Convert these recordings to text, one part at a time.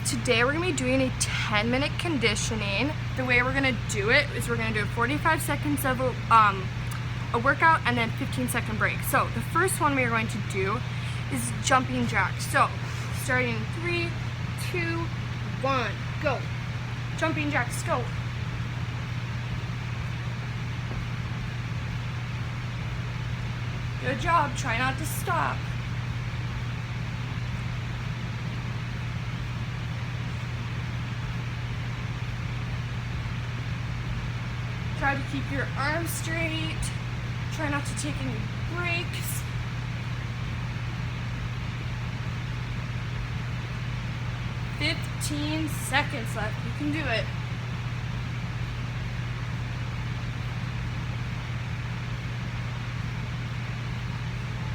today we're gonna be doing a 10-minute conditioning. The way we're gonna do it is we're gonna do 45 seconds of a workout and then 15-second break. So the first one we are going to do is jumping jacks. So starting in 3, 2, 1, go. Jumping jacks, go. Good job, try not to stop. Try to keep your arms straight. Try not to take any breaks. "15 seconds left. You can do it.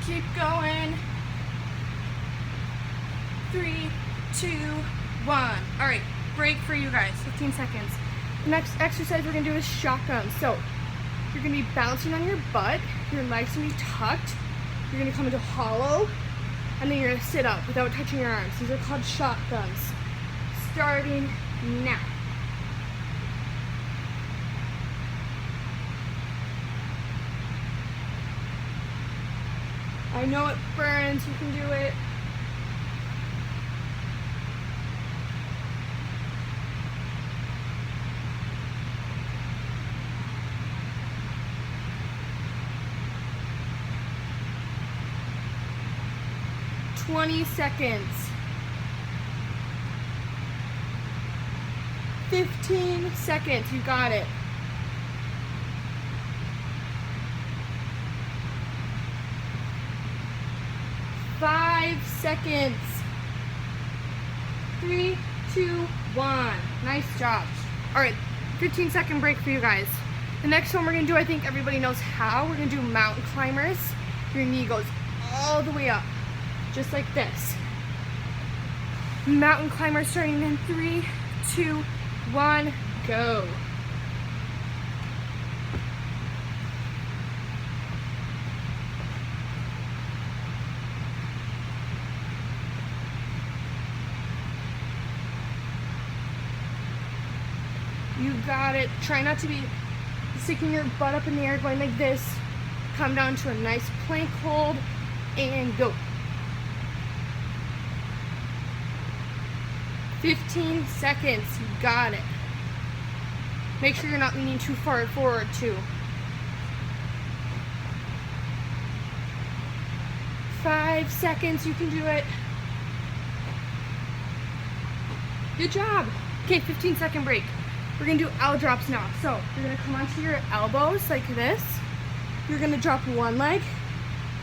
Keep going. 3, 2, 1. All right, break for you guys, 15 seconds. The next exercise we're gonna do is shotgun. So you're gonna be bouncing on your butt, your legs gonna be tucked, you're gonna come into hollow, and then you're gonna sit up without touching your arms. These are called shotguns. Starting now. I know it burns, you can do it. "20 seconds. 15 seconds. You got it. "5 seconds. 3, 2, 1. Nice job. All right, 15-second break for you guys. The next one we're gonna do, I think everybody knows how. We're gonna do mountain climbers. Your knee goes all the way up, just like this. Mountain climber starting in 3, 2, 1, go. You got it. Try not to be sticking your butt up in the air, going like this. Come down to a nice plank hold and go. 15 seconds, you got it. Make sure you're not leaning too far forward too. 5 seconds, you can do it. Good job. Okay, 15-second break. We're gonna do L drops now. So you're gonna come onto your elbows like this. You're gonna drop one leg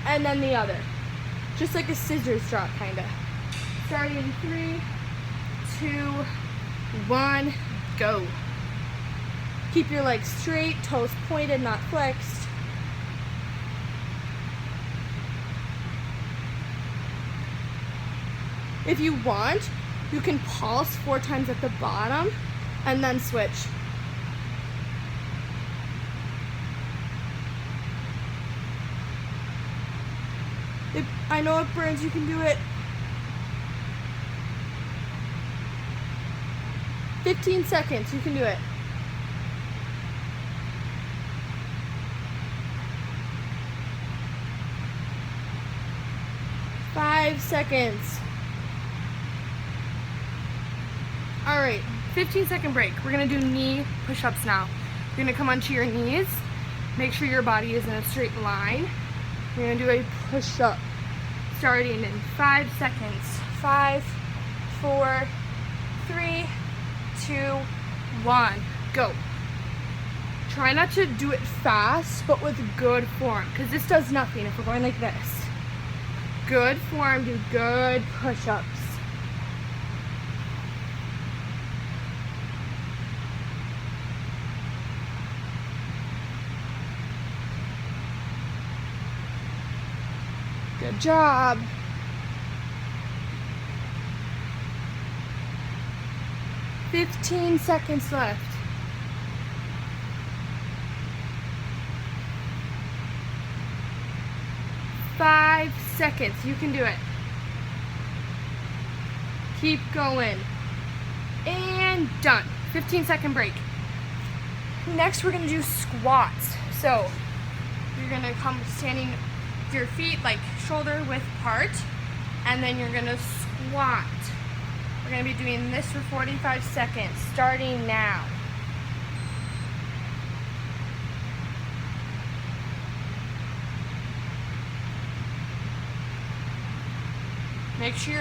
and then the other. Just like a scissors drop, kinda. Starting in 3, 2, 1, go. Keep your legs straight, toes pointed, not flexed. If you want, you can pulse 4 times at the bottom and then switch. I know it burns, you can do it. 15 seconds, you can do it. Five seconds. All right, 15-second break. We're gonna do knee push-ups now. You're gonna come onto your knees. Make sure your body is in a straight line. We're gonna do a push-up starting in 5 seconds. 5, 4, 3, 2, 1, go. Try not to do it fast, but with good form, because this does nothing if we're going like this. Good form, do good push-ups. Good job. "15 seconds left. 5 seconds. You can do it. Keep going. and done. 15-second break. Next, we're gonna do squats. So you're gonna come standing with your feet like shoulder width apart, and then you're gonna squat. We're gonna be doing this for 45 seconds, starting now. Make sure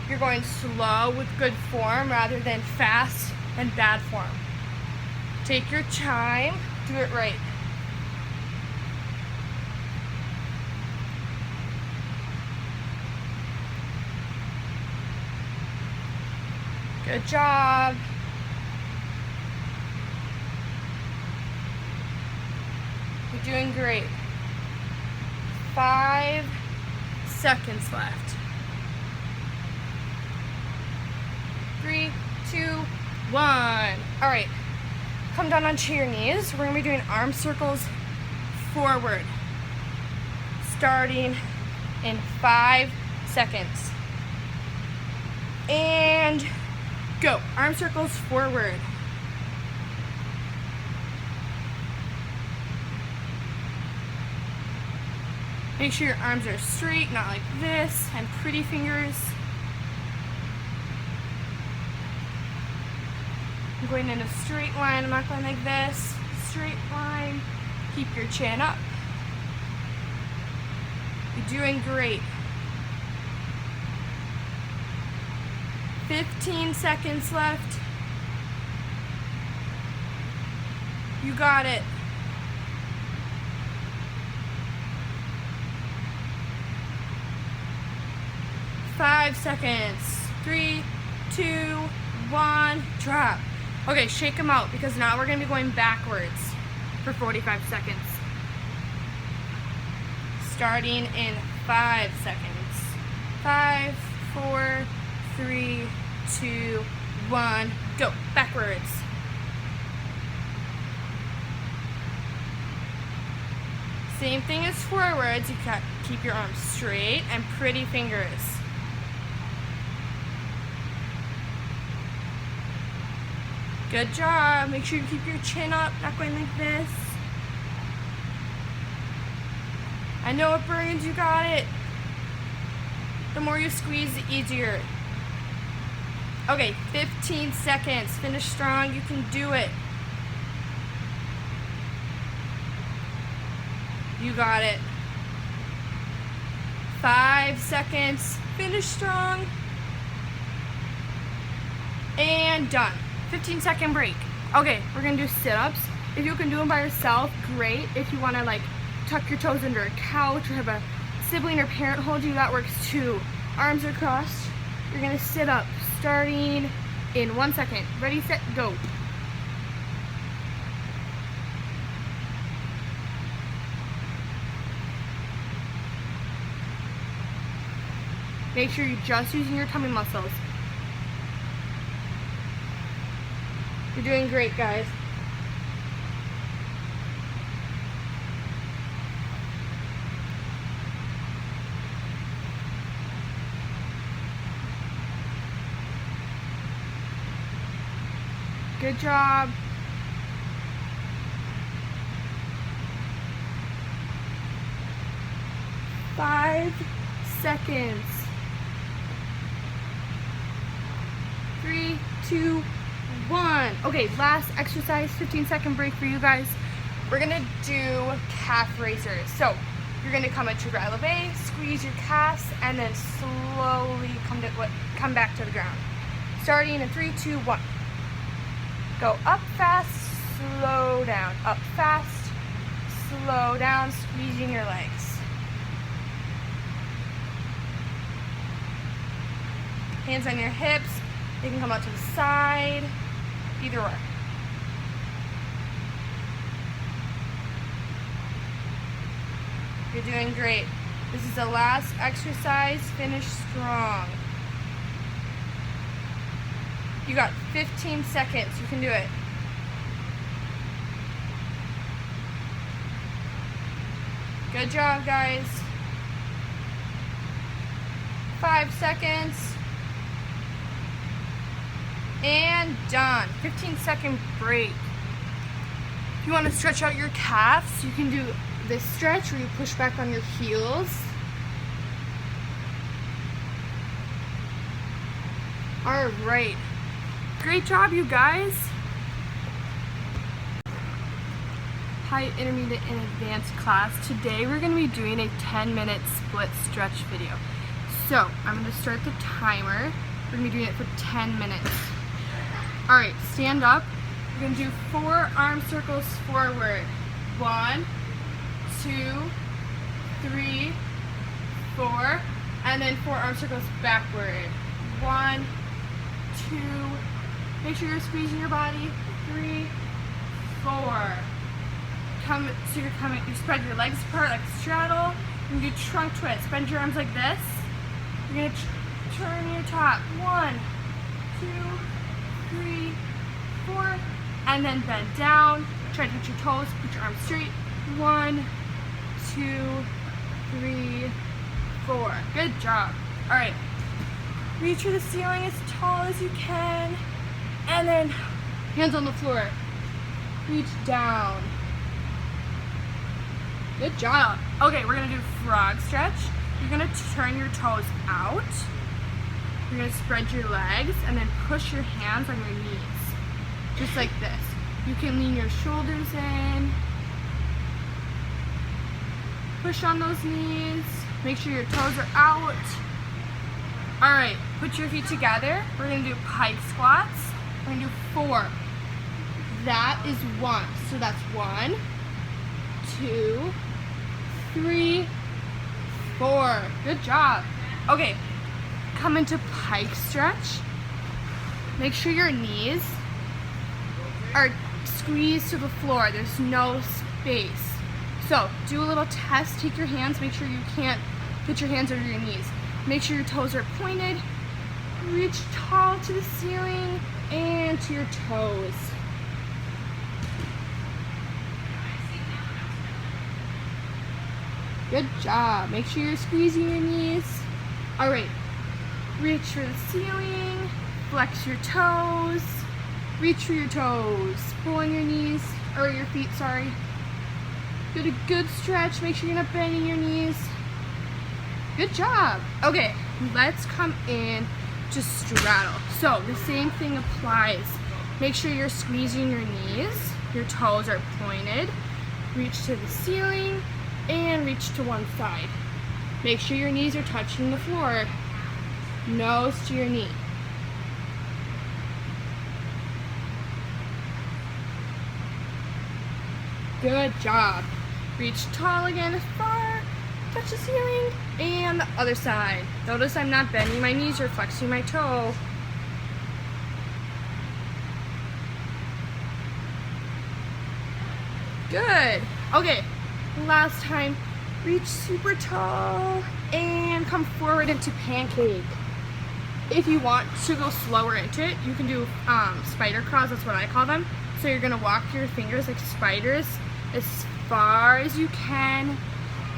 you're going slow with good form rather than fast and bad form. Take your time, do it right. Good job. You're doing great. 5 seconds left. 3, 2, 1. All right, come down onto your knees. We're gonna be doing arm circles forward, starting in 5 seconds. And go, arm circles forward. Make sure your arms are straight, not like this, and pretty fingers. I'm going in a straight line, I'm not going like this. Straight line, keep your chin up. You're doing great. 15 seconds left. You got it. Five seconds. 3, 2, 1, drop. Okay, shake them out because now we're gonna be going backwards for 45 seconds. Starting in 5 seconds. 5, 4, 3, 2, 1, go, backwards. Same thing as forwards, you got keep your arms straight and pretty fingers. Good job. Make sure you keep your chin up, not going like this. I know it burns, you got it. The more you squeeze, the easier. Okay, 15 seconds. Finish strong, you can do it. You got it. 5 seconds. Finish strong. And done. 15-second break. Okay, we're gonna do sit-ups. If you can do them by yourself, great. If you wanna like tuck your toes under a couch or have a sibling or parent hold you, that works too. Arms are crossed. You're gonna sit up, starting in 1 second. Ready, set, go. Make sure you're just using your tummy muscles. You're doing great, guys. Good job. Five seconds. 3, 2, 1. Okay, last exercise, 15-second break for you guys. We're gonna do calf raisers. So you're gonna come into releve, squeeze your calves, and then slowly come back to the ground. Starting in 3, 2, 1. Go up fast, slow down. Up fast, slow down, squeezing your legs. Hands on your hips. They can come out to the side. Either way. You're doing great. This is the last exercise. Finish strong. You got 15 seconds. You can do it. Good job, guys. 5 seconds. And done. 15-second break. If you want to stretch out your calves, you can do this stretch where you push back on your heels. All right. Great job, you guys. High, intermediate, and advanced class. Today we're going to be doing a 10-minute split stretch video. So I'm going to start the timer. We're going to be doing it for 10 minutes. All right, stand up. We're going to do 4 arm circles forward. 1, 2, 3, 4, and then 4 arm circles backward. 1, 2, make sure you're squeezing your body. 3, 4. You spread your legs apart like straddle. You can do trunk twist. Bend your arms like this. You're gonna turn your top. 1, 2, 3, 4, and then bend down. Try to touch your toes. Put your arms straight. 1, 2, 3, 4. Good job. All right. Reach for the ceiling as tall as you can, and then hands on the floor. Reach down. Good job. Okay, we're gonna do frog stretch. You're gonna turn your toes out. You're gonna spread your legs and then push your hands on your knees, just like this. You can lean your shoulders in. Push on those knees. Make sure your toes are out. All right, put your feet together. We're gonna do pike squats. We're gonna do 4. That is 1. So that's 1, 2, 3, 4. Good job. Okay, come into pike stretch. Make sure your knees are squeezed to the floor. There's no space. So do a little test. Take your hands. Make sure you can't put your hands under your knees. Make sure your toes are pointed. Reach tall to the ceiling and to your toes. Good job. Make sure you're squeezing your knees. All right. Reach for the ceiling. Flex your toes. Reach for your toes. Pull on your knees, or your feet, sorry. Get a good stretch. Make sure you're not bending your knees. Good job. Okay, let's come in to straddle. So the same thing applies. Make sure you're squeezing your knees. Your toes are pointed. Reach to the ceiling and reach to one side. Make sure your knees are touching the floor. Nose to your knee. Good job. Reach tall again as far. Touch the ceiling, and the other side. Notice I'm not bending my knees or flexing my toe. Good. Okay, last time. Reach super tall and come forward into pancake. If you want to go slower into it, you can do spider crawls. That's what I call them. So you're gonna walk your fingers like spiders as far as you can,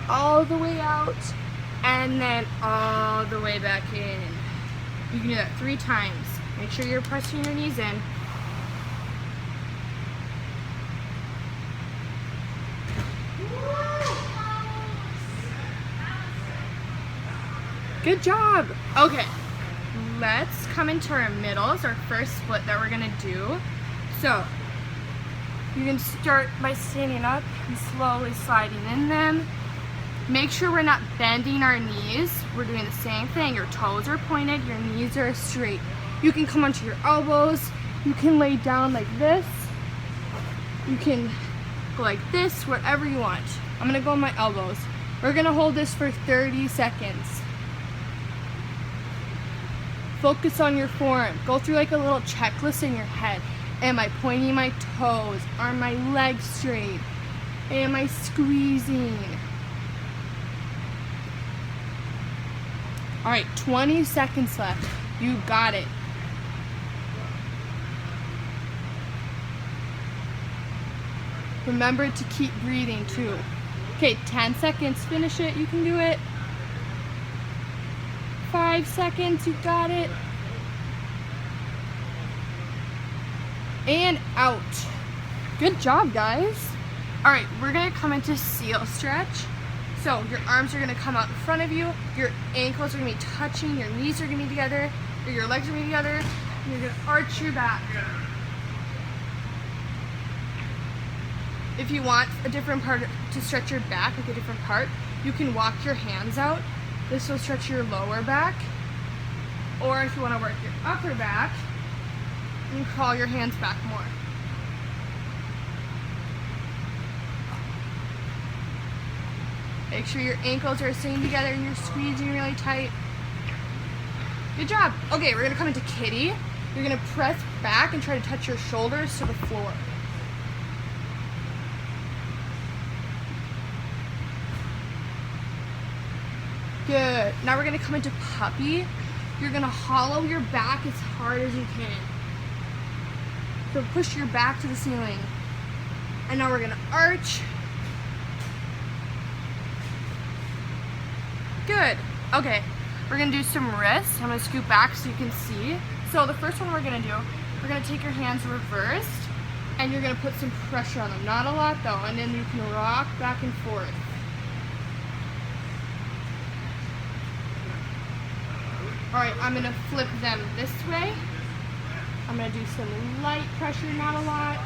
all the way out, and then all the way back in. You can do that 3 times. Make sure you're pressing your knees in. Good job. Okay, let's come into our middles, our first split that we're gonna do. So you can start by standing up and slowly sliding in them. Make sure we're not bending our knees. We're doing the same thing. Your toes are pointed, your knees are straight. You can come onto your elbows. You can lay down like this. You can go like this, wherever you want. I'm gonna go on my elbows. We're gonna hold this for 30 seconds. Focus on your form. Go through like a little checklist in your head. Am I pointing my toes? Are my legs straight? Am I squeezing? All right, 20 seconds left. You got it. Remember to keep breathing too. Okay, 10 seconds, finish it, you can do it. 5 seconds, you got it. and out. Good job, guys. All right, we're gonna come into seal stretch. So your arms are gonna come out in front of you, your ankles are gonna be touching, your knees are gonna be together, or your legs are gonna be together, and you're gonna arch your back. If you want a different part to stretch your back, like a different part, you can walk your hands out. This will stretch your lower back. Or if you wanna work your upper back, you can crawl your hands back more. Make sure your ankles are staying together and you're squeezing really tight. Good job. Okay, we're gonna come into kitty. You're gonna press back and try to touch your shoulders to the floor. Good. Now we're gonna come into puppy. You're gonna hollow your back as hard as you can. So push your back to the ceiling. And now we're gonna arch. Good. Okay, we're gonna do some wrists. I'm gonna scoot back so you can see. So the first one we're gonna do, we're gonna take your hands reversed and you're gonna put some pressure on them. Not a lot though, and then you can rock back and forth. All right, I'm gonna flip them this way. I'm gonna do some light pressure, not a lot.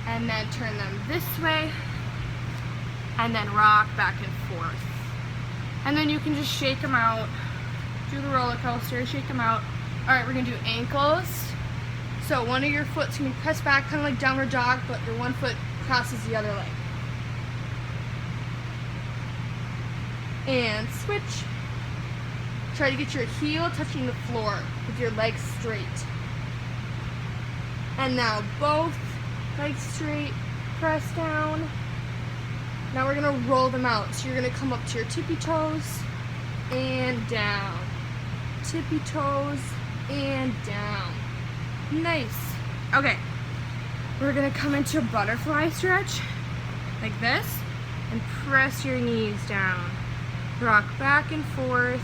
And then turn them this way, and then rock back and forth. And then you can just shake them out, do the roller coaster, shake them out. All right, we're gonna do ankles. So one of your foot's gonna be pressed back, kind of like downward dog, but your one foot crosses the other leg. And switch. Try to get your heel touching the floor with your legs straight. And now both legs straight, press down. Now we're gonna roll them out. So you're gonna come up to your tippy toes and down. Tippy toes and down. Nice. Okay, we're gonna come into a butterfly stretch like this and press your knees down. Rock back and forth.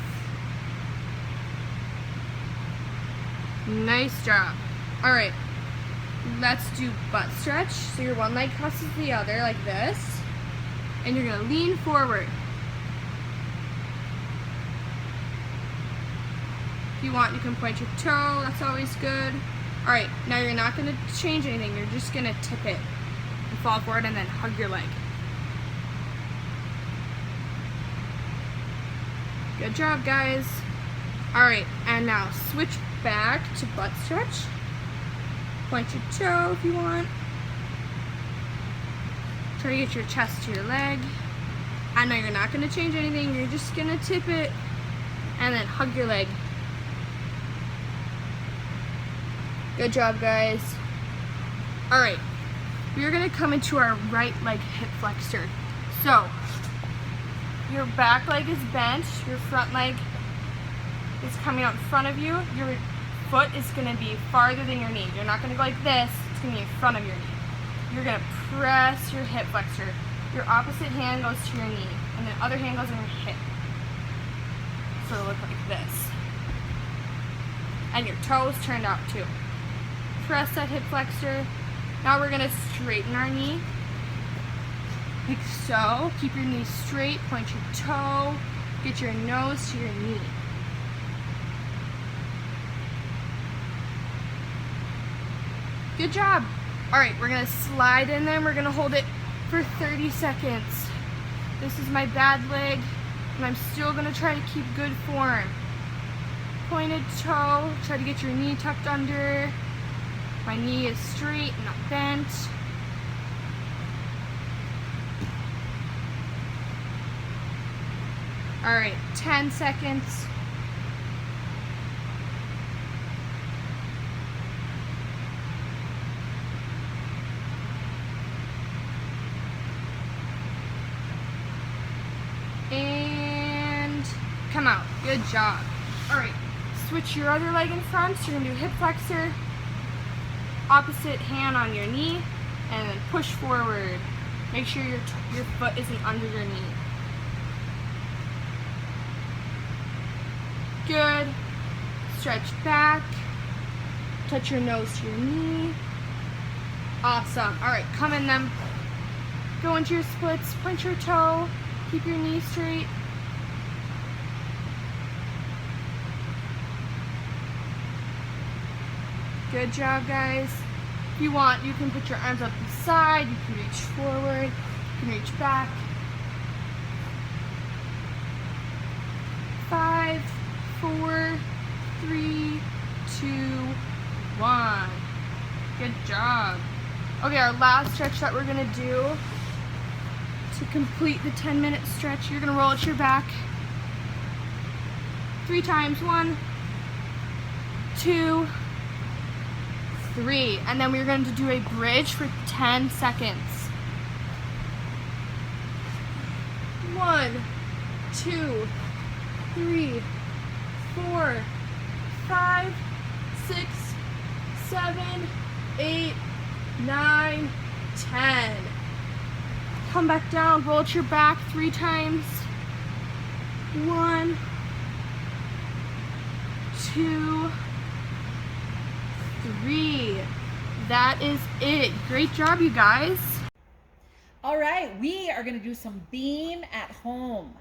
Nice job. All right. Let's do butt stretch. So your one leg crosses the other like this, and you're gonna lean forward. If you want, you can point your toe, that's always good. All right, now you're not gonna change anything, you're just gonna tip it and fall forward and then hug your leg. Good job, guys. All right, and now switch back to butt stretch. Point your toe if you want. Try to get your chest to your leg. I know you're not gonna change anything, you're just gonna tip it and then hug your leg. Good job, guys. All right, we're gonna come into our right leg hip flexor. So, your back leg is bent, your front leg is coming out in front of you. Your foot is gonna be farther than your knee. You're not gonna go like this, it's gonna be in front of your knee. You're gonna press your hip flexor. Your opposite hand goes to your knee, and the other hand goes on your hip. So it'll look like this. And your toes turned out too. Press that hip flexor. Now we're gonna straighten our knee. Like so. Keep your knee straight, point your toe, get your nose to your knee. Good job. All right, we're gonna slide in there. We're gonna hold it for 30 seconds. This is my bad leg, and I'm still gonna try to keep good form. Pointed toe, try to get your knee tucked under. My knee is straight, not bent. All right, 10 seconds. And come out. Good job. All right, switch your other leg in front. So you're gonna do hip flexor, opposite hand on your knee, and then push forward. Make sure your foot isn't under your knee. Good. Stretch back. Touch your nose to your knee. Awesome. All right, come in them. Go into your splits, point your toe, keep your knee straight. Good job, guys. If you want, you can put your arms up the side, you can reach forward, you can reach back. 5, 4, 3, 2, 1. Good job. Okay, our last stretch that we're gonna do to complete the 10-minute stretch, you're gonna roll at your back 3 times. 1, 2, 3. And then we're going to do a bridge for 10 seconds. 1, 2, 3, 4, 5, 6, 7, 8, 9, 10. Come back down, roll at your back 3 times. 1, 2, 3. That is it. Great job, you guys. All right, we are going to do some beam at home.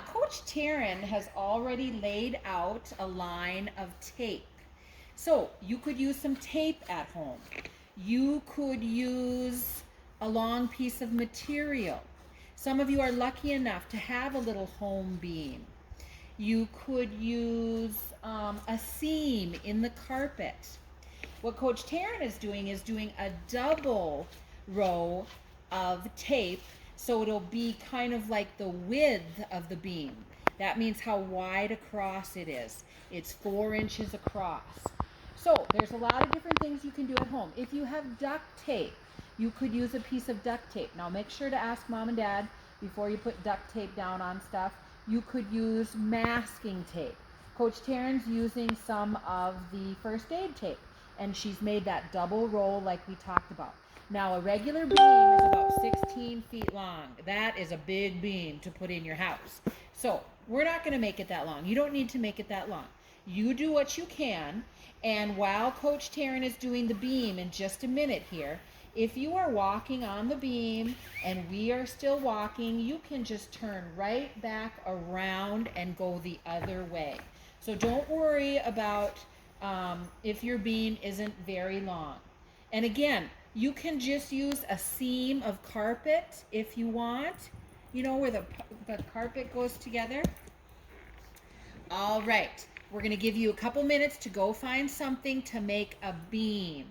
Coach Taryn has already laid out a line of tape. So you could use some tape at home. You could use a long piece of material. Some of you are lucky enough to have a little home beam. You could use a seam in the carpet. What Coach Taryn is doing a double row of tape, so it'll be kind of like the width of the beam. That means how wide across it is. It's 4 inches across. So there's a lot of different things you can do at home. If you have duct tape, you could use a piece of duct tape. Now make sure to ask mom and dad before you put duct tape down on stuff. You could use masking tape. Coach Taryn's using some of the first aid tape, and she's made that double roll like we talked about. Now a regular beam is about 16 feet long. That is a big beam to put in your house. So we're not going to make it that long. You don't need to make it that long. You do what you can, and while Coach Taryn is doing the beam in just a minute here, if you are walking on the beam and we are still walking, you can just turn right back around and go the other way. So don't worry about if your beam isn't very long. And again, you can just use a seam of carpet if you want, you know, where the carpet goes together. All right, we're going to give you a couple minutes to go find something to make a beam.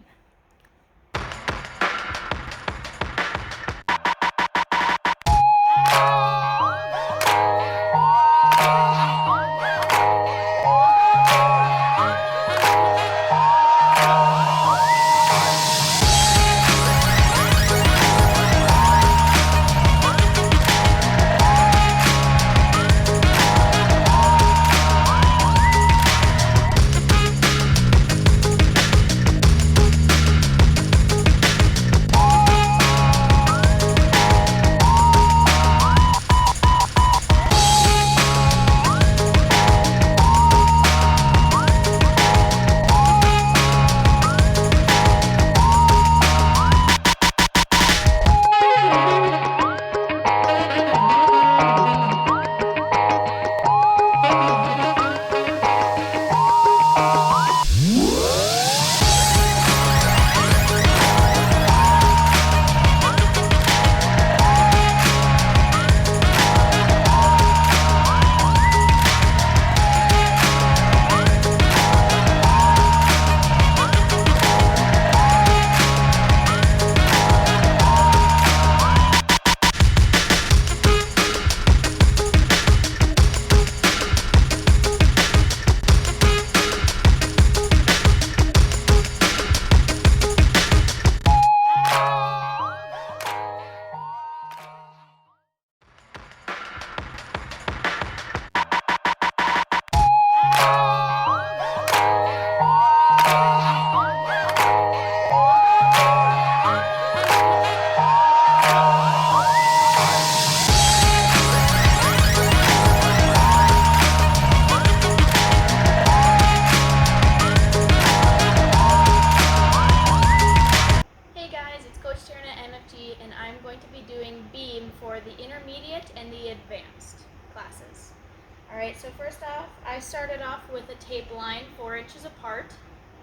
I started off with a tape line 4 inches apart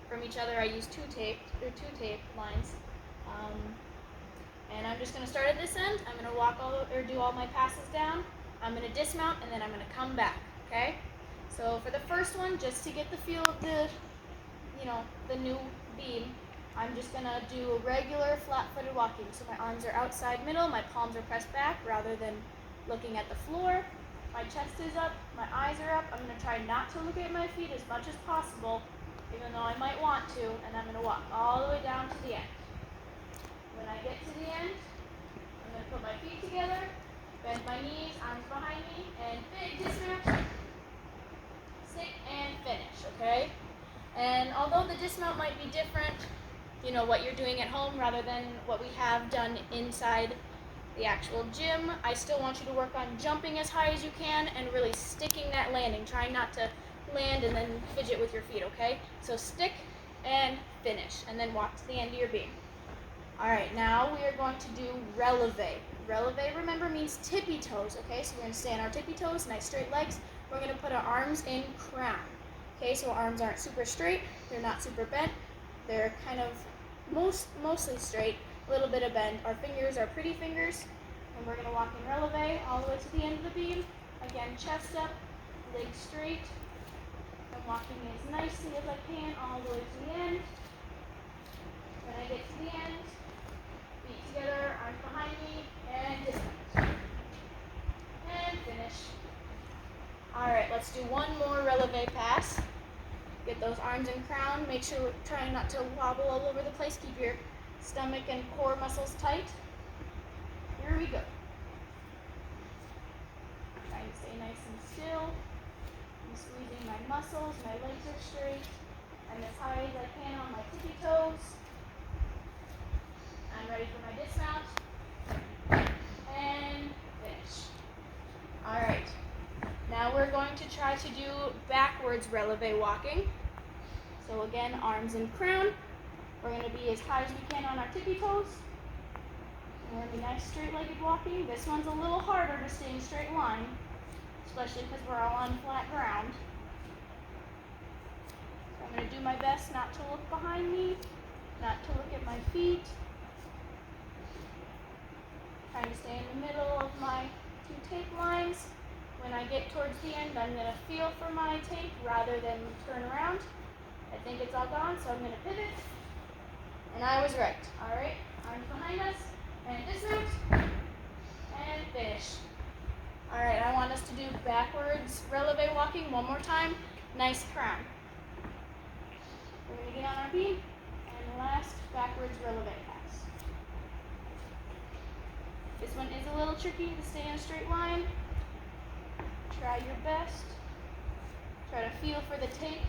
from each other. I used two tape lines. And I'm just going to start at this end. I'm going to do all my passes down. I'm going to dismount and then I'm going to come back, okay? So for the first one, just to get the feel of the new beam, I'm just going to do a regular flat-footed walking. So my arms are outside middle, my palms are pressed back rather than looking at the floor. My chest is up, my eyes are up. I'm going to try not to look at my feet as much as possible, even though I might want to, and I'm going to walk all the way down to the end. When I get to the end, I'm going to put my feet together, bend my knees, arms behind me, and big dismount, sit and finish, okay? And although the dismount might be different, what you're doing at home rather than what we have done inside the actual gym, I still want you to work on jumping as high as you can and really sticking that landing, trying not to land and then fidget with your feet, okay? So stick and finish, and then walk to the end of your beam. All right, now we are going to do releve. Releve, remember, means tippy toes, okay? So we're going to stay on our tippy toes, nice straight legs. We're going to put our arms in crown, okay? So our arms aren't super straight, they're not super bent. They're kind of mostly straight, a little bit of bend. Our fingers are pretty fingers, and we're going to walk in releve all the way to the end of the beam. Again, chest up, legs straight. I'm walking as nicely as I can all the way to the end. When I get to the end, feet together, arms behind me, and dismount. And finish. Alright, let's do one more releve pass. Get those arms in crown. Make sure we're trying not to wobble all over the place. Keep your stomach and core muscles tight. Here we go. Trying to stay nice and still. I'm squeezing my muscles. My legs are straight. I'm as high as I can on my tippy toes. I'm ready for my dismount. And finish. Alright. Now we're going to try to do backwards releve walking. So again, arms in crown. We're going to be as high as we can on our tippy toes. We're going to be nice straight-legged walking. This one's a little harder to stay in straight line, especially because we're all on flat ground. So I'm going to do my best not to look behind me, not to look at my feet. Trying to stay in the middle of my two tape lines. When I get towards the end, I'm going to feel for my tape rather than turn around. I think it's all gone, so I'm going to pivot. And I was right. All right, arms behind us, and dismount, and finish. All right, I want us to do backwards releve walking one more time. Nice crown. We're going to get on our beam, and last backwards releve pass. This one is a little tricky to stay in a straight line. Try your best. Try to feel for the tape.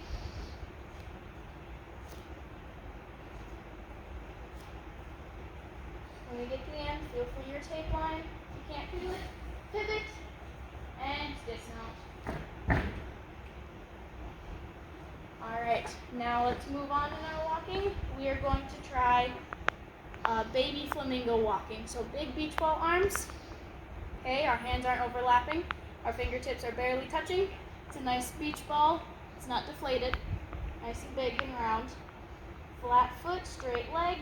When we get to the end, feel for your tape line. If you can't feel it, pivot and dismount. Alright, now let's move on in our walking. We are going to try baby flamingo walking. So big beach ball arms. Okay, our hands aren't overlapping. Our fingertips are barely touching. It's a nice beach ball. It's not deflated. Nice and big and round. Flat foot, straight leg.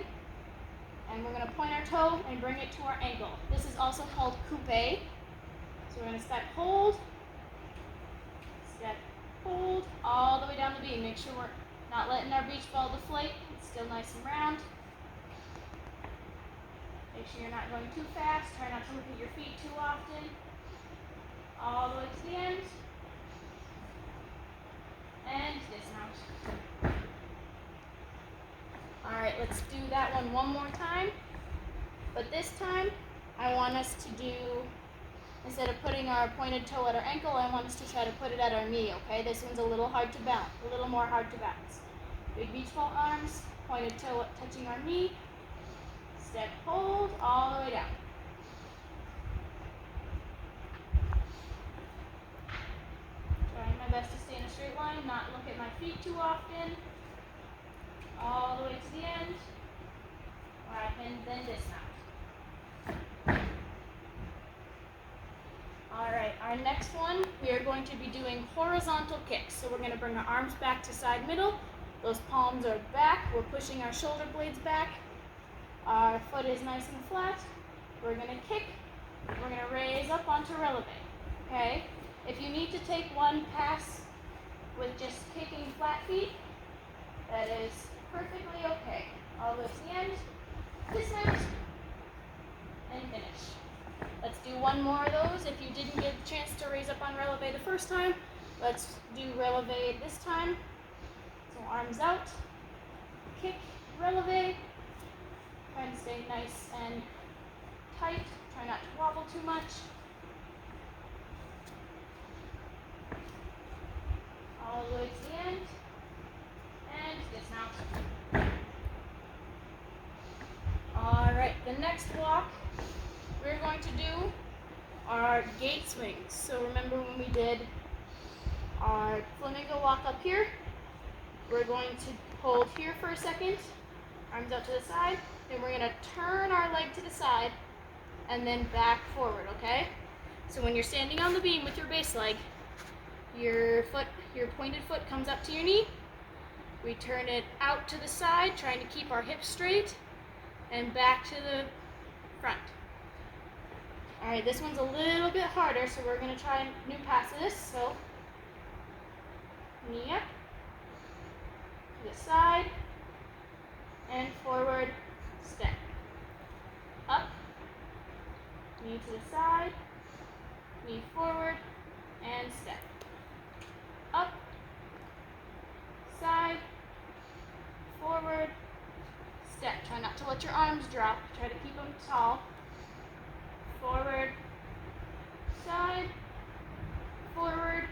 And we're going to point our toe and bring it to our ankle. This is also called coupe. So we're going to step, hold, all the way down the beam. Make sure we're not letting our beach ball deflate. It's still nice and round. Make sure you're not going too fast. Try not to look at your feet too often. All the way to the end. And dismount. Alright, let's do that one more time. But this time, I want us to do, instead of putting our pointed toe at our ankle, I want us to try to put it at our knee, okay? This one's a little hard to balance, a little more hard to balance. Big beach ball arms, pointed toe touching our knee. Step, hold, all the way down. Trying my best to stay in a straight line, not look at my feet too often. All the way to the end. Alright, and then dismount. All right, our next one, we are going to be doing horizontal kicks. So we're going to bring our arms back to side middle. Those palms are back. We're pushing our shoulder blades back. Our foot is nice and flat. We're going to kick. We're going to raise up onto releve. Okay? If you need to take one pass with just kicking flat feet, that is perfectly okay. All the way to the end, dismount, and finish. Let's do one more of those. If you didn't get a chance to raise up on releve the first time, let's do releve this time. So arms out, kick, releve. Try and stay nice and tight. Try not to wobble too much. All the way to the end. And dismount. All right, the next walk we're going to do our gate swings. So remember when we did our flamingo walk up here? We're going to hold here for a second, arms out to the side, then we're going to turn our leg to the side and then back forward, okay? So when you're standing on the beam with your base leg, your pointed foot comes up to your knee. We turn it out to the side, trying to keep our hips straight, and back to the front. All right, this one's a little bit harder, so we're going to try a new pass of this. So, knee up, to the side, and forward, step. Up, knee to the side, knee forward, and step. Up, side, forward, step. Try not to let your arms drop. Try to keep them tall. Forward, side, forward,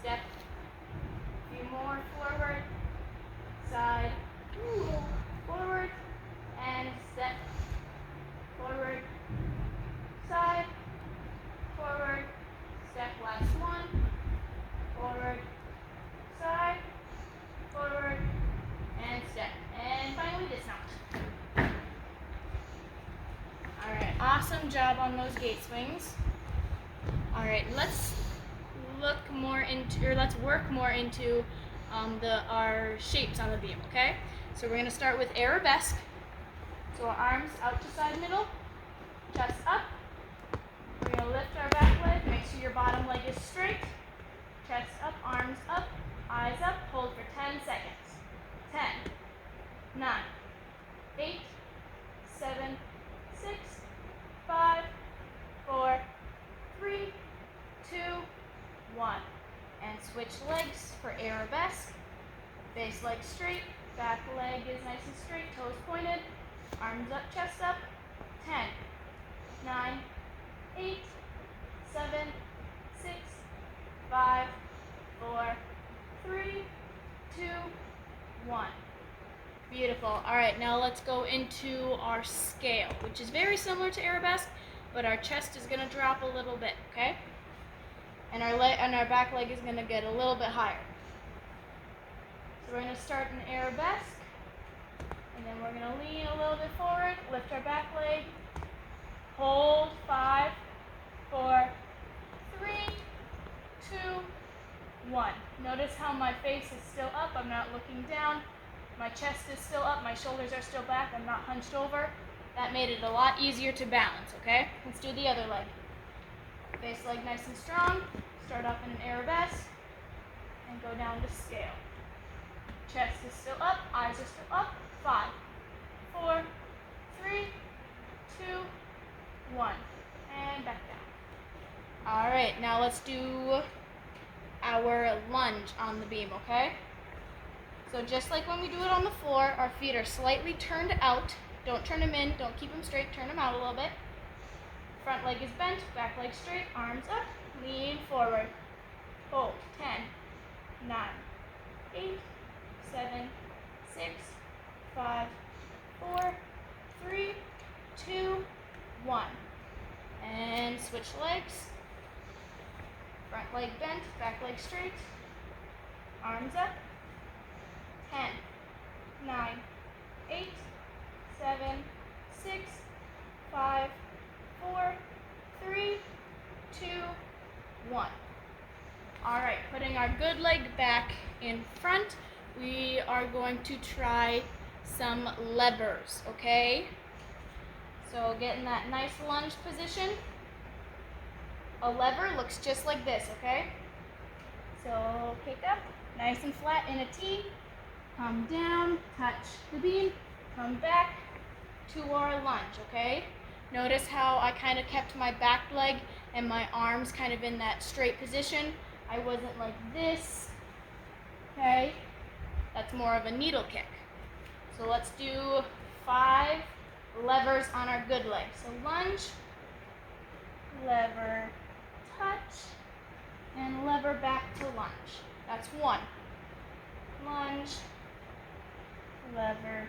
step. A few more, forward, side, forward, and step. Forward, side, forward, step. Last one. Forward, side, forward, and step. And finally dismount. All right, awesome job on those gate swings. All right, let's work more into our shapes on the beam, okay? So we're gonna start with arabesque. So our arms out to side middle, chest up. We're gonna lift our back leg, make sure your bottom leg is straight. Chest up, arms up, eyes up, hold for 10 seconds. 10, 9, 8, 7, 6, 5, 4, 3, 2, 1. And switch legs for arabesque. Base leg straight, back leg is nice and straight, toes pointed, arms up, chest up. 10, 9, 8, 7, 6, 5, 4, 3, 2, 1. Beautiful. All right, now let's go into our scale, which is very similar to arabesque, but our chest is going to drop a little bit, okay? And our back leg is going to get a little bit higher. So we're going to start in arabesque, and then we're going to lean a little bit forward, lift our back leg, hold, 5, 4, 3, 2, 1. Notice how my face is still up, I'm not looking down. My chest is still up, my shoulders are still back, I'm not hunched over. That made it a lot easier to balance, okay? Let's do the other leg. Base leg nice and strong. Start off in an arabesque and go down to scale. Chest is still up, eyes are still up. 5, 4, 3, 2, 1. And back down. All right, now let's do our lunge on the beam, okay? So just like when we do it on the floor, our feet are slightly turned out. Don't turn them in, don't keep them straight, turn them out a little bit. Front leg is bent, back leg straight, arms up, lean forward. Hold, 10, 9, 8, 7, 6, 5, 4, 3, 2, 1. And switch legs. Front leg bent, back leg straight, arms up. 10, 9, 8, 7, 6, 5, 4, 3, 2, 1. All right, putting our good leg back in front, we are going to try some levers, okay? So get in that nice lunge position. A lever looks just like this, okay? So kick up, nice and flat in a T, come down, touch the beam, come back to our lunge, okay? Notice how I kind of kept my back leg and my arms kind of in that straight position. I wasn't like this, okay? That's more of a needle kick. So let's do 5 levers on our good leg. So lunge, lever, touch, and lever back to lunge. That's 1. Lunge, lever,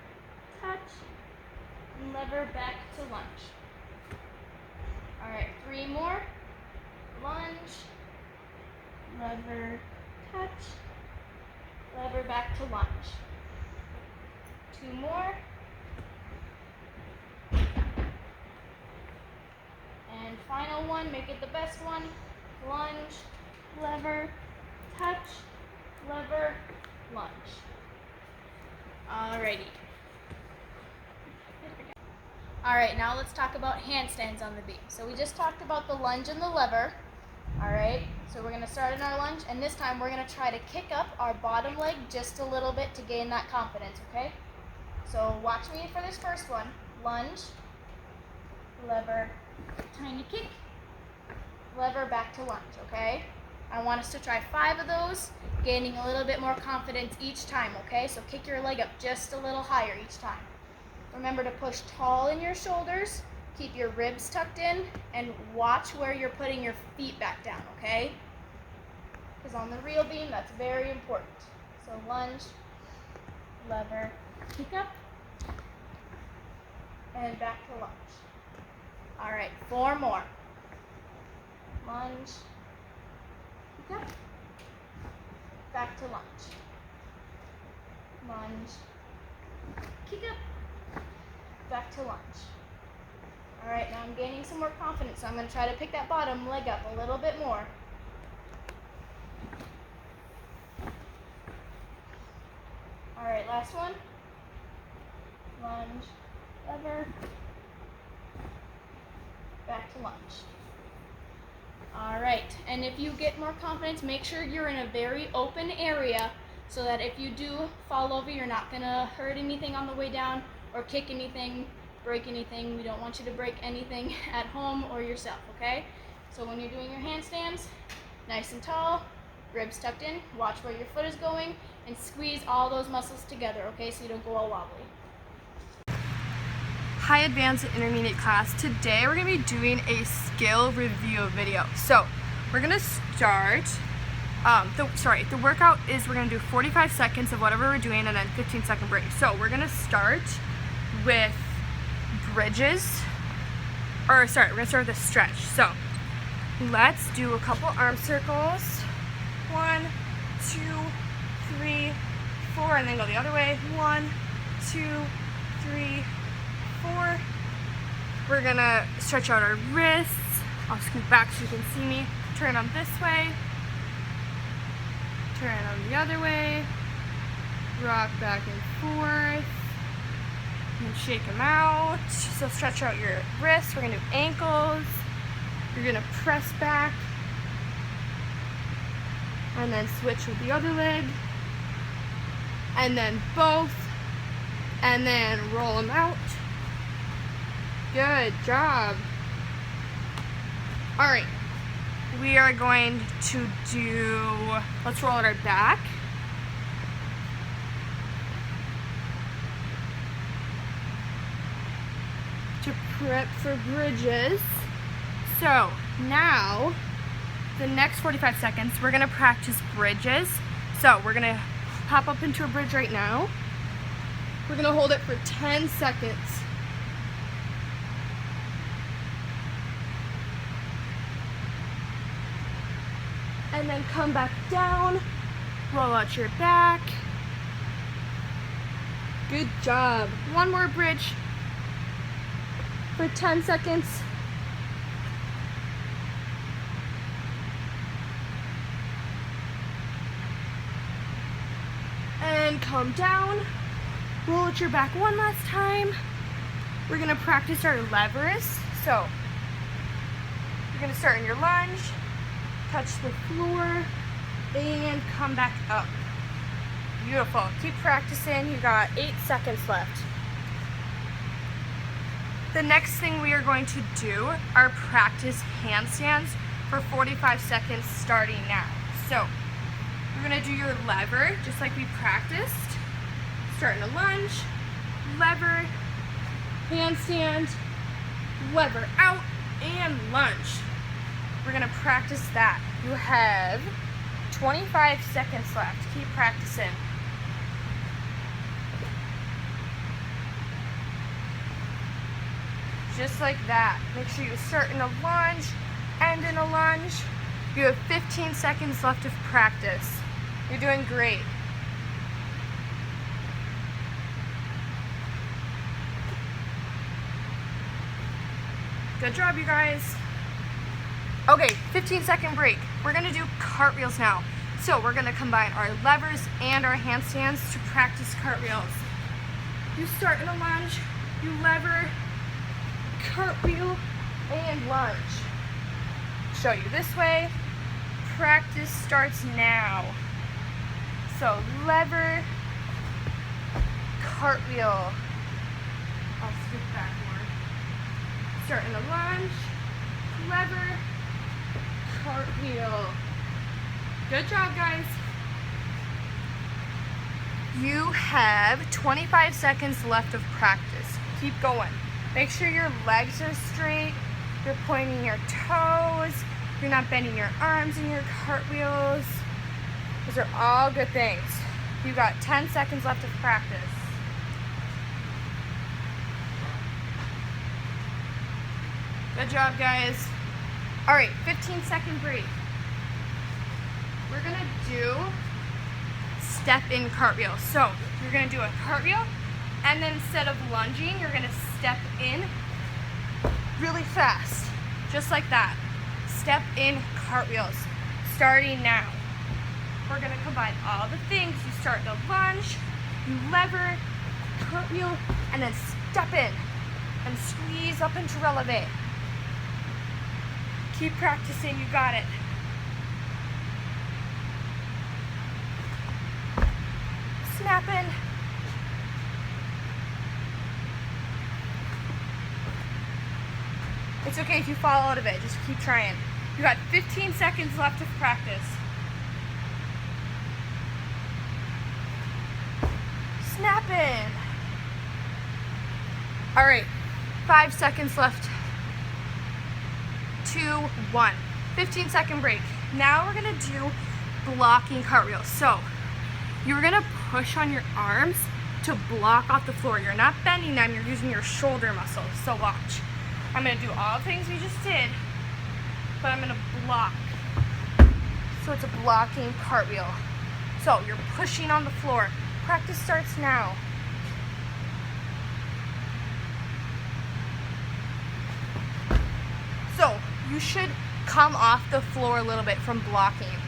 touch, and lever back to lunge. All right, 3 more. Lunge, lever, touch, lever back to lunge. 2 more. And final one, make it the best one. Lunge, lever, touch, lever, lunge. Alrighty. Alright, now let's talk about handstands on the beam. So we just talked about the lunge and the lever. Alright, so we're going to start in our lunge, and this time we're going to try to kick up our bottom leg just a little bit to gain that confidence, okay? So watch me for this first one. Lunge, lever, tiny kick, lever back to lunge, okay? I want us to try 5 of those, gaining a little bit more confidence each time, okay? So kick your leg up just a little higher each time. Remember to push tall in your shoulders, keep your ribs tucked in, and watch where you're putting your feet back down, okay? Because on the real beam, that's very important. So lunge, lever, kick up, and back to lunge. All right, 4 more. Lunge, kick up, back to lunge. Lunge, kick up, back to lunge. All right, now I'm gaining some more confidence, so I'm going to try to pick that bottom leg up a little bit more. All right, last one. Lunge, lever, back to lunge. All right, and if you get more confidence, make sure you're in a very open area so that if you do fall over, you're not going to hurt anything on the way down or kick anything, break anything. We don't want you to break anything at home or yourself, okay? So when you're doing your handstands, nice and tall, ribs tucked in, watch where your foot is going, and squeeze all those muscles together, okay, so you don't go all wobbly. Hi advanced and intermediate class. Today we're going to be doing a skill review video. So we're going to start, the workout is we're going to do 45 seconds of whatever we're doing and then 15-second break. So we're going to start with bridges, we're going to start with a stretch. So let's do a couple arm circles. 1, 2, 3, 4, and then go the other way. 1, 2, 3, 4. We're gonna stretch out our wrists. I'll scoot back so you can see me. Turn them this way. Turn them the other way. Rock back and forth. And shake them out. So stretch out your wrists. We're gonna do ankles. You're gonna press back. And then switch with the other leg. And then both. And then roll them out. Good job. All right, we are going to do, let's roll out our back. To prep for bridges. So now, the next 45 seconds, we're gonna practice bridges. So we're gonna pop up into a bridge right now. We're gonna hold it for 10 seconds. And then come back down, roll out your back. Good job. One more bridge for 10 seconds. then come down, roll at your back one last time. We're gonna practice our levers. So you're gonna start in your lunge, touch the floor, and come back up. Beautiful. Keep practicing. You got 8 seconds left. The next thing we are going to do are practice handstands for 45 seconds starting now. So you're gonna do your lever just like we practiced. Start in a lunge, lever, handstand, lever out, and lunge. We're gonna practice that. You have 25 seconds left. Keep practicing. Just like that. Make sure you start in a lunge, end in a lunge. You have 15 seconds left of practice. You're doing great. Good job, you guys. Okay, 15-second break. We're gonna do cartwheels now. So we're gonna combine our levers and our handstands to practice cartwheels. You start in a lunge, you lever, cartwheel, and lunge. Show you this way. Practice starts now. So lever, cartwheel. I'll scoot back more. Start in a lunge, lever, cartwheel. Good job, guys. You have 25 seconds left of practice. Keep going. Make sure your legs are straight. You're pointing your toes. You're not bending your arms in your cartwheels. Those are all good things. You got 10 seconds left of practice. Good job, guys. All right, 15-second break. We're gonna do step-in cartwheel. So you're gonna do a cartwheel, and then instead of lunging, you're gonna step in really fast, just like that. Step in cartwheels, starting now. We're gonna combine all the things. You start the lunge, you lever, cartwheel, and then step in and squeeze up into releve. Keep practicing, you got it. Snap in. It's okay if you fall out of it, just keep trying. You got 15 seconds left of practice. Snap in. All right, 5 seconds left. 2, 1. 15-second break. Now we're gonna do blocking cartwheels. So you're gonna push on your arms to block off the floor. You're not bending them, you're using your shoulder muscles. So watch. I'm gonna do all the things we just did, but I'm gonna block. So it's a blocking cartwheel. So you're pushing on the floor. Practice starts now. So you should come off the floor a little bit from blocking,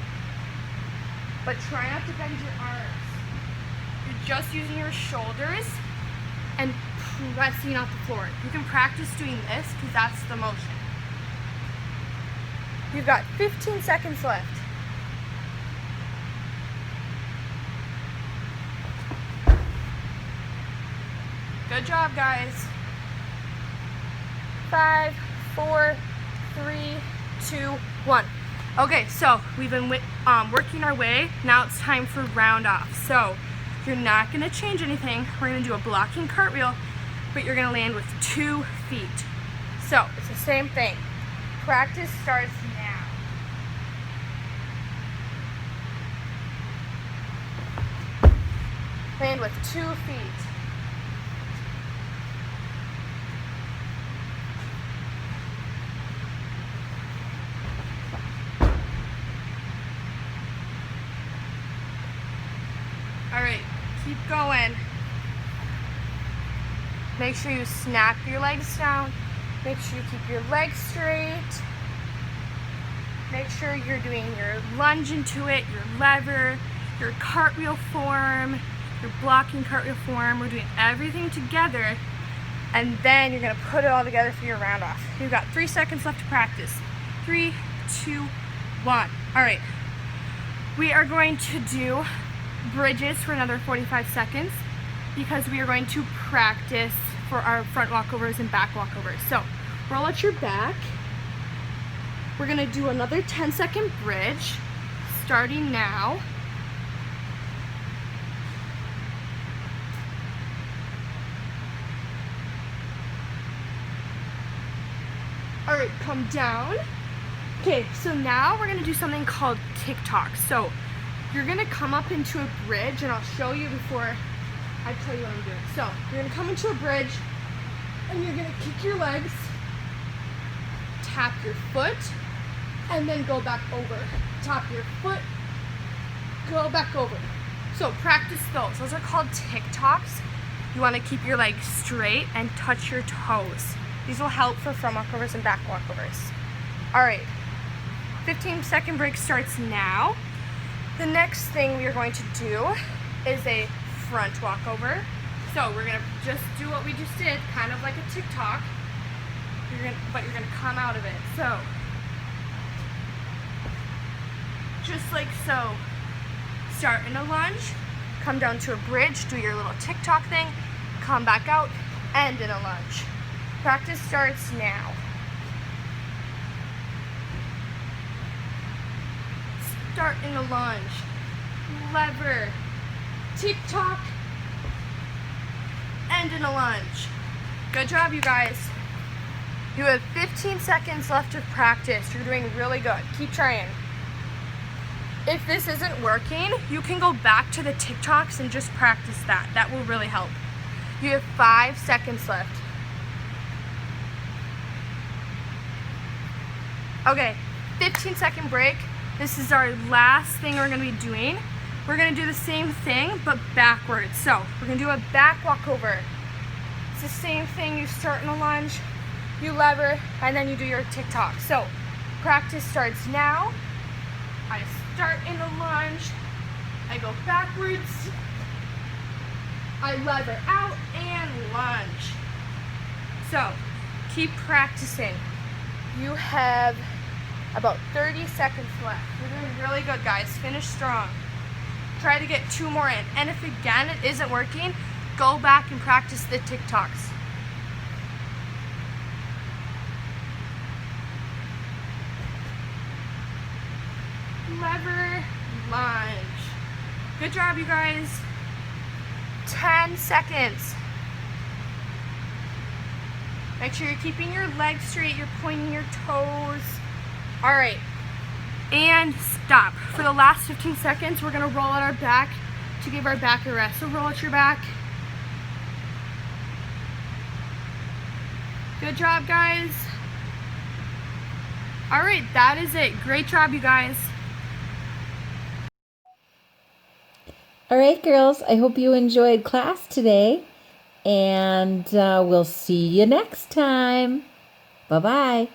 but try not to bend your arms. You're just using your shoulders and pressing off the floor. You can practice doing this because that's the motion. You've got 15 seconds left. Good job, guys. 5, 4, 3, 2, 1. Okay, so we've been working our way. Now it's time for round off. So you're not gonna change anything. We're gonna do a blocking cartwheel, but you're gonna land with 2 feet. So it's the same thing. Practice starts now. Land with 2 feet. All right, keep going. Make sure you snap your legs down. Make sure you keep your legs straight. Make sure you're doing your lunge into it, your lever, your cartwheel form, You're blocking cartwheel form. We're doing everything together. And then you're gonna put it all together for your round off. You've got 3 seconds left to practice. 3, 2, 1. All right. We are going to do bridges for another 45 seconds because we are going to practice for our front walkovers and back walkovers. So roll out your back. We're gonna do another 10-second bridge starting now. All right, come down. Okay, so now we're gonna do something called TikTok. So you're gonna come up into a bridge, and I'll show you before I tell you what I'm doing. So you're gonna come into a bridge, and you're gonna kick your legs, tap your foot, and then go back over. Tap your foot, go back over. So practice those. Those are called TikToks. You wanna keep your legs straight and touch your toes. These will help for front walkovers and back walkovers. All right, 15-second break starts now. The next thing we are going to do is a front walkover. So we're gonna just do what we just did, kind of like a TikTok, but you're gonna come out of it. So, just like so. Start in a lunge, come down to a bridge, do your little TikTok thing, come back out, end in a lunge. Practice starts now. Start in a lunge, lever, TikTok, end in a lunge. Good job, you guys. You have 15 seconds left of practice. You're doing really good. Keep trying. If this isn't working, you can go back to the TikToks and just practice that. That will really help. You have 5 seconds left. Okay, 15-second break. This is our last thing we're gonna be doing. We're gonna do the same thing, but backwards. So we're gonna do a back walkover. It's the same thing. You start in a lunge, you lever, and then you do your TikTok. So practice starts now. I start in a lunge, I go backwards, I lever out and lunge. So keep practicing. You have about 30 seconds left. You're doing really good, guys. Finish strong. Try to get 2 more in. And if again it isn't working, go back and practice the TikToks. Lever, lunge. Good job, you guys. 10 seconds. Make sure you're keeping your legs straight, you're pointing your toes. All right, and stop. For the last 15 seconds, we're gonna roll out our back to give our back a rest. So roll out your back. Good job, guys. All right, that is it. Great job, you guys. All right, girls, I hope you enjoyed class today, and we'll see you next time. Bye-bye.